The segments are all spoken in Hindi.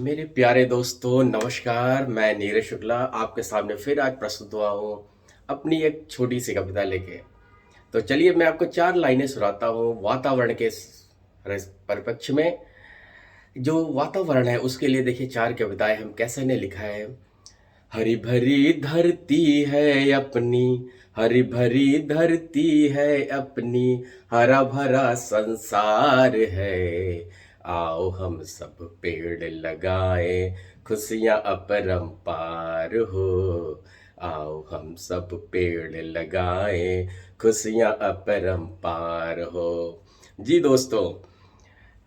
मेरे प्यारे दोस्तों नमस्कार। मैं नीरज शुक्ला आपके सामने फिर आज प्रस्तुत हुआ हूँ अपनी एक छोटी सी कविता लेके। तो चलिए मैं आपको चार लाइनें सुनाता हूँ वातावरण के परिप्रेक्ष्य में। जो वातावरण है उसके लिए देखिए चार कविताएं हम कैसे ने लिखा है। हरी भरी धरती है अपनी, हरी भरी धरती है अपनी, हरा भरा संसार है। आओ हम सब पेड़ लगाएं, खुशियां अपरंपार हो। आओ हम सब पेड़ लगाएं, खुशियां अपरंपार हो। जी दोस्तों,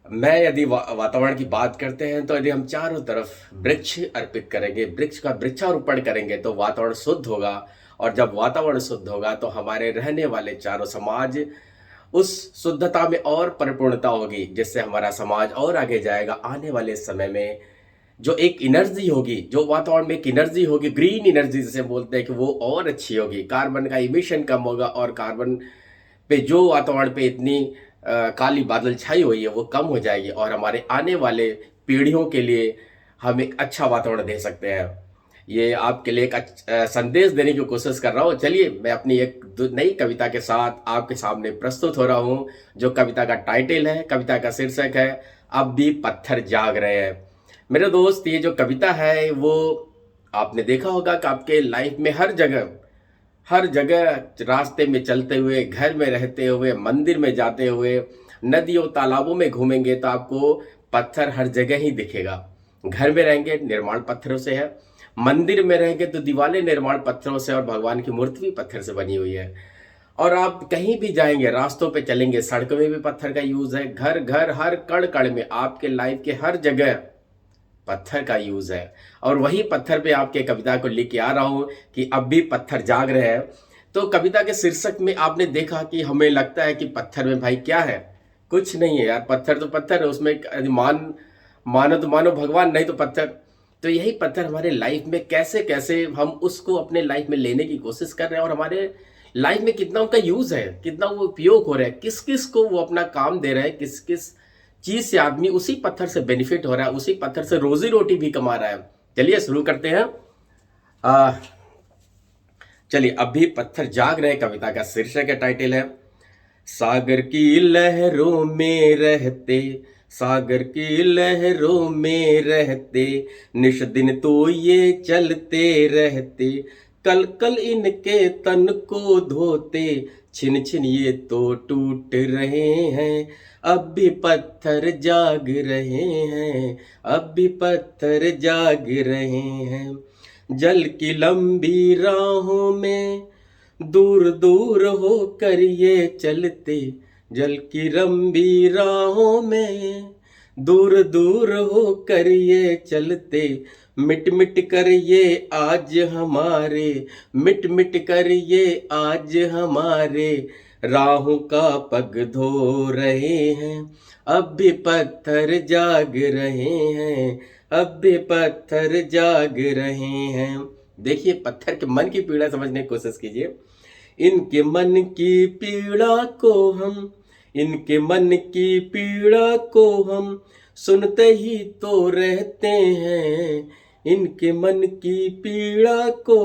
मैं यदि वातावरण की बात करते हैं तो यदि हम चारों तरफ वृक्ष अर्पित करेंगे, वृक्ष का वृक्षारोपण करेंगे तो वातावरण शुद्ध होगा। और जब वातावरण शुद्ध होगा तो हमारे रहने वाले चारों समाज उस शुद्धता में और परिपूर्णता होगी, जिससे हमारा समाज और आगे जाएगा। आने वाले समय में जो एक एनर्जी होगी, जो वातावरण में एक एनर्जी होगी, ग्रीन एनर्जी जिसे बोलते हैं, कि वो और अच्छी होगी। कार्बन का इमिशन कम होगा और कार्बन पे जो वातावरण पे इतनी काली बादल छाई हुई है वो कम हो जाएगी और हमारे आने वाले पीढ़ियों के लिए हम एक अच्छा वातावरण दे सकते हैं। ये आपके लिए एक संदेश देने की कोशिश कर रहा हूँ। चलिए मैं अपनी एक नई कविता के साथ आपके सामने प्रस्तुत हो रहा हूँ। जो कविता का टाइटल है, कविता का शीर्षक है, अब भी पत्थर जाग रहे हैं। मेरे दोस्त, ये जो कविता है वो आपने देखा होगा कि आपके लाइफ में हर जगह रास्ते में चलते हुए, घर में रहते हुए, मंदिर में जाते हुए, नदियों तालाबों में घूमेंगे तो आपको पत्थर हर जगह ही दिखेगा। घर में रहेंगे निर्माण पत्थरों से है, मंदिर में रहेंगे तो दीवारें निर्माण पत्थरों से और भगवान की मूर्ति भी पत्थर से बनी हुई है। और आप कहीं भी जाएंगे, रास्तों पे चलेंगे, सड़कों में भी पत्थर का यूज है। घर घर हर कण कण में, आपके लाइफ के हर जगह पत्थर का यूज है। और वही पत्थर पे आपके कविता को लेके आ रहा हूं कि अब भी पत्थर जाग रहे हैं। तो कविता के शीर्षक में आपने देखा कि हमें लगता है कि पत्थर में भाई क्या है, कुछ नहीं है यार, पत्थर तो पत्थर है, उसमें यदि मानो तो मानो भगवान, नहीं तो पत्थर। तो यही पत्थर हमारे लाइफ में कैसे कैसे हम उसको अपने लाइफ में लेने की कोशिश कर रहे हैं, और हमारे लाइफ में कितना उनका यूज है, कितना वो उपयोग हो रहा है, किस किस को वो अपना काम दे रहे हैं, किस किस चीज से आदमी उसी पत्थर से बेनिफिट हो रहा है, उसी पत्थर से रोजी रोटी भी कमा रहा है। चलिए शुरू करते हैं। आ, चलिए, अभी पत्थर जाग रहे कविता का शीर्षक है, टाइटल है, सागर की लहरों में रहते, सागर की लहरों में रहते, निश दिन तो ये चलते रहते, कल कल इनके तन को धोते, छिन छिन ये तो टूट रहे हैं, अब भी पत्थर जाग रहे हैं, अब भी पत्थर जाग रहे हैं। जल की लंबी राहों में दूर दूर होकर ये चलते, जल की लंबी राहों में दूर दूर होकर ये चलते, मिट मिट कर ये आज हमारे, मिट मिट कर ये आज हमारे, राहों का पग धो रहे हैं, अब भी पत्थर जाग रहे हैं, अब भी पत्थर जाग रहे हैं। देखिए, पत्थर के मन की पीड़ा समझने की कोशिश कीजिए। इनके मन की पीड़ा को हम, इनके मन की पीड़ा को हम सुनते ही तो रहते हैं, इनके मन की पीड़ा को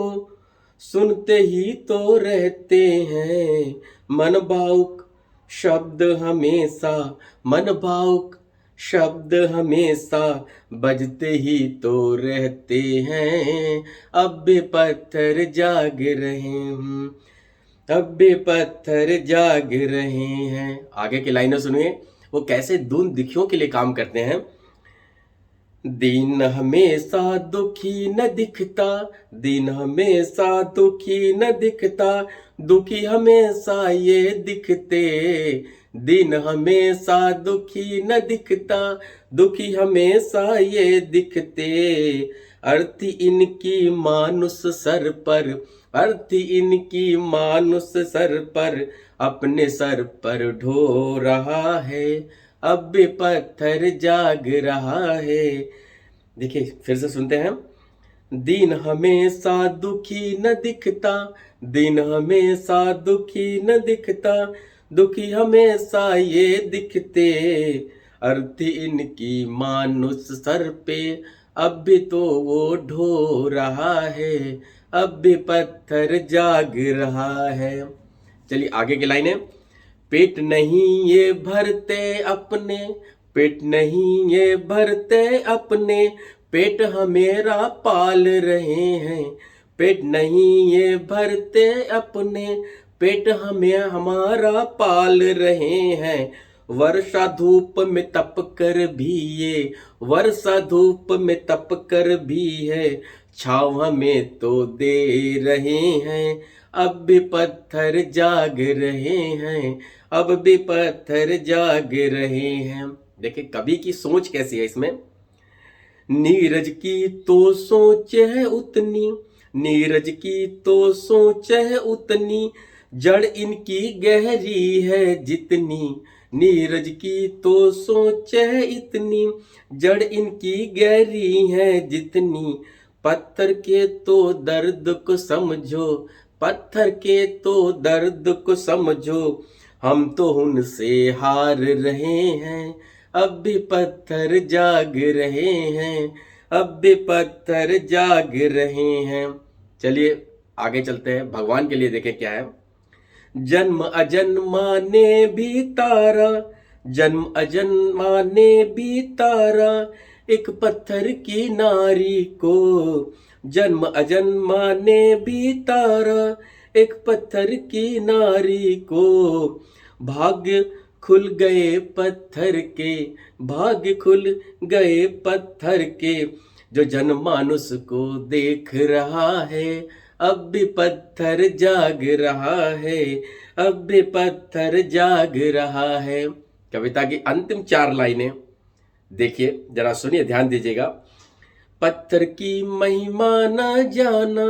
सुनते ही तो रहते हैं। मन भावुक शब्द हमेशा, मन भावुक शब्द हमेशा बजते ही तो रहते हैं, अब भी पत्थर जाग रहे हैं, अब भी पत्थर जाग रहे हैं। आगे की लाइनें सुनिए, वो कैसे दून दुखियों के लिए काम करते हैं। दिन हमेशा दुखी न दिखता, दिन हमेशा दुखी न दिखता, दुखी हमेशा ये दिखते, दिन हमेशा दुखी न दिखता, दुखी हमेशा ये दिखते, अर्थी इनकी मानुष सर पर, अर्थी इनकी मानुष सर पर, अपने सर पर ढो रहा है, अब भी पत्थर जाग रहा है। देखिए फिर से सुनते हैं। दिन हमेशा दुखी न दिखता, दिन हमेशा दुखी न दिखता, दुखी हमेशा ये दिखते, अर्थी इनकी मानुष सर पे, अब भी तो वो ढो रहा है, अब भी पत्थर जाग रहा है। चलिए आगे की लाइन है। पेट नहीं ये भरते अपने, पेट नहीं ये भरते अपने, पेट हमेरा पाल रहे हैं। पेट नहीं ये भरते अपने, पेट हमें हमारा पाल रहे हैं। वर्षा धूप में तप कर भी ये, वर्षा धूप में तप कर भी है, छाँव हमें तो दे रहे हैं, अब भी पत्थर जाग रहे हैं, अब भी पत्थर जाग रहे हैं। देखिए कवि की सोच कैसी है इसमें। नीरज की तो सोच है उतनी, नीरज की तो सोच है उतनी, जड़ इनकी गहरी है जितनी। नीरज की तो सोच है इतनी, जड़ इनकी गहरी है जितनी। पत्थर के तो दर्द को समझो, पत्थर के तो दर्द को समझो, हम तो उनसे हार रहे हैं, अब भी पत्थर जाग रहे हैं, अब भी पत्थर जाग रहे हैं। चलिए आगे चलते हैं, भगवान के लिए देखें क्या है। जन्म अजन्मा ने भी तारा, जन्म अजन्मा ने भी तारा, एक पत्थर की नारी को। जन्म अजन्मा ने भी तारा, एक पत्थर की नारी को। भाग्य खुल गए पत्थर के, भाग्य खुल गए पत्थर के, जो जनमानुष को देख रहा है, अब भी पत्थर जाग रहा है, अब भी पत्थर जाग रहा है। कविता की अंतिम 4 लाइनें देखिए, जरा सुनिए, ध्यान दीजिएगा। पत्थर की महिमा न जाना,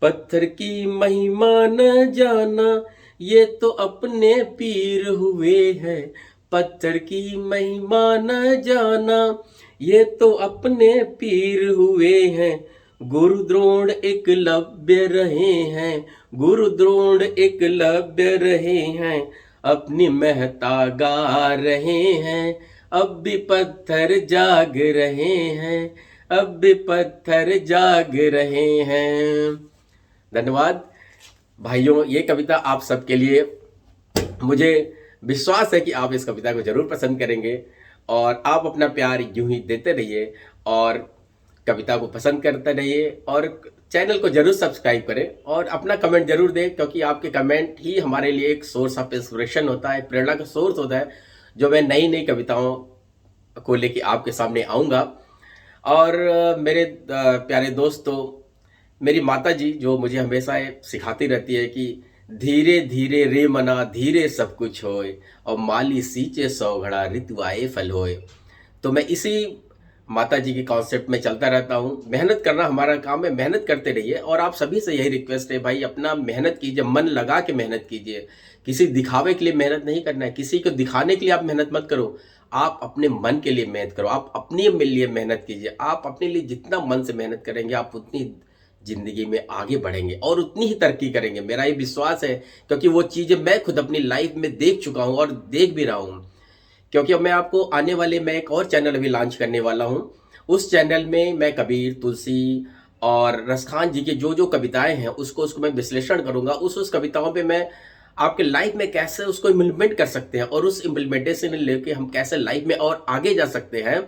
पत्थर की महिमा न जाना, ये तो अपने पीर हुए हैं। पत्थर की महिमा न जाना, ये तो अपने पीर हुए हैं। गुरु द्रोण एकलव्य रहे हैं, गुरु द्रोण एकलव्य रहे हैं, अपनी महता गा रहे हैं, अब भी पत्थर जाग रहे हैं, अब भी पत्थर जाग रहे हैं। धन्यवाद भाइयों, ये कविता आप सबके लिए, मुझे विश्वास है कि आप इस कविता को जरूर पसंद करेंगे और आप अपना प्यार यूं ही देते रहिए और कविता को पसंद करते रहिए और चैनल को जरूर सब्सक्राइब करें और अपना कमेंट जरूर दें, क्योंकि आपके कमेंट ही हमारे लिए एक सोर्स ऑफ इंस्पिरेशन होता है, प्रेरणा का सोर्स होता है, जो मैं नई नई कविताओं को लेके आपके सामने आऊँगा। और मेरे प्यारे दोस्तों, मेरी माता जी जो मुझे हमेशा सिखाती रहती है कि धीरे धीरे रे मना धीरे सब कुछ होए, और माली सींचे 100 घड़ा ऋतु आए फल होए। तो मैं इसी माता जी के कॉन्सेप्ट में चलता रहता हूँ। मेहनत करना हमारा काम है, मेहनत करते रहिए। और आप सभी से यही रिक्वेस्ट है भाई, अपना मेहनत कीजिए, मन लगा के मेहनत कीजिए। किसी दिखावे के लिए मेहनत नहीं करना है, किसी को दिखाने के लिए आप मेहनत मत करो, आप अपने मन के लिए मेहनत करो, आप अपने लिए मेहनत कीजिए। आप अपने लिए जितना मन से मेहनत करेंगे, आप उतनी जिंदगी में आगे बढ़ेंगे और उतनी ही तरक्की करेंगे, मेरा ये विश्वास है। क्योंकि वो चीज़ें मैं खुद अपनी लाइफ में देख चुका हूँ और देख भी रहा हूँ। क्योंकि अब मैं आपको आने वाले, मैं एक और चैनल अभी लॉन्च करने वाला हूँ। उस चैनल में मैं कबीर, तुलसी और रसखान जी की जो जो कविताएं हैं उसको मैं विश्लेषण करूँगा। उस कविताओं पे मैं आपके लाइफ में कैसे उसको इम्प्लीमेंट कर सकते हैं और उस इम्प्लीमेंटेशन लेके हम कैसे लाइफ में और आगे जा सकते हैं।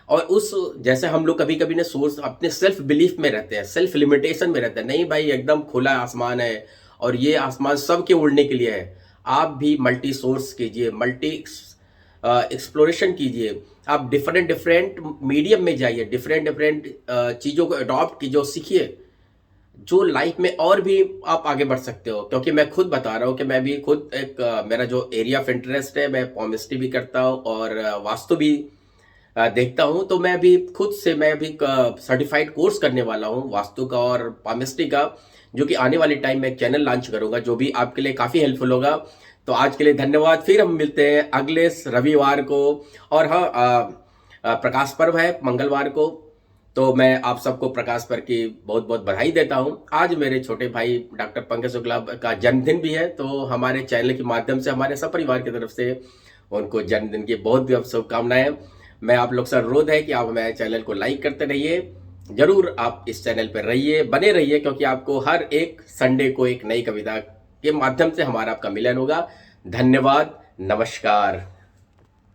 और उस जैसे हम लोग कभी कभी ने सोर्स अपने सेल्फ बिलीफ में रहते हैं, सेल्फ लिमिटेशन में रहते हैं, नहीं भाई एकदम खुला आसमान है और ये आसमान सबके उड़ने के लिए है। आप भी मल्टी सोर्स कीजिए, मल्टी एक्सप्लोरेशन कीजिए, आप डिफरेंट मीडियम में जाइए, डिफरेंट चीज़ों को अडॉप्ट कीजिए और सीखिए, जो लाइफ में और भी आप आगे बढ़ सकते हो। क्योंकि मैं खुद बता रहा हूँ कि मैं भी खुद एक मेरा जो एरिया ऑफ इंटरेस्ट है, मैं पॉमिस्ट्री भी करता हूँ और वास्तु भी देखता हूँ। तो मैं भी खुद से मैं भी सर्टिफाइड कोर्स करने वाला हूँ वास्तु का और पामिस्ट्री का, जो कि आने वाले टाइम में एक चैनल लॉन्च करूँगा, जो भी आपके लिए काफ़ी हेल्पफुल होगा। तो आज के लिए धन्यवाद। फिर हम मिलते हैं अगले रविवार को। और हाँ, प्रकाश पर्व है मंगलवार को, तो मैं आप सबको प्रकाश पर्व की बहुत बहुत बधाई देता हूँ। आज मेरे छोटे भाई डॉक्टर पंकज शुक्ला का जन्मदिन भी है, तो हमारे चैनल के माध्यम से हमारे सब परिवार की तरफ से उनको जन्मदिन की बहुत बहुत शुभकामनाएं। मैं आप लोग से अनुरोध है कि आप हमारे चैनल को लाइक करते रहिए। जरूर आप इस चैनल पर रहिए, बने रहिए, क्योंकि आपको हर एक संडे को एक नई कविता के माध्यम से हमारा आपका मिलन होगा। धन्यवाद, नमस्कार।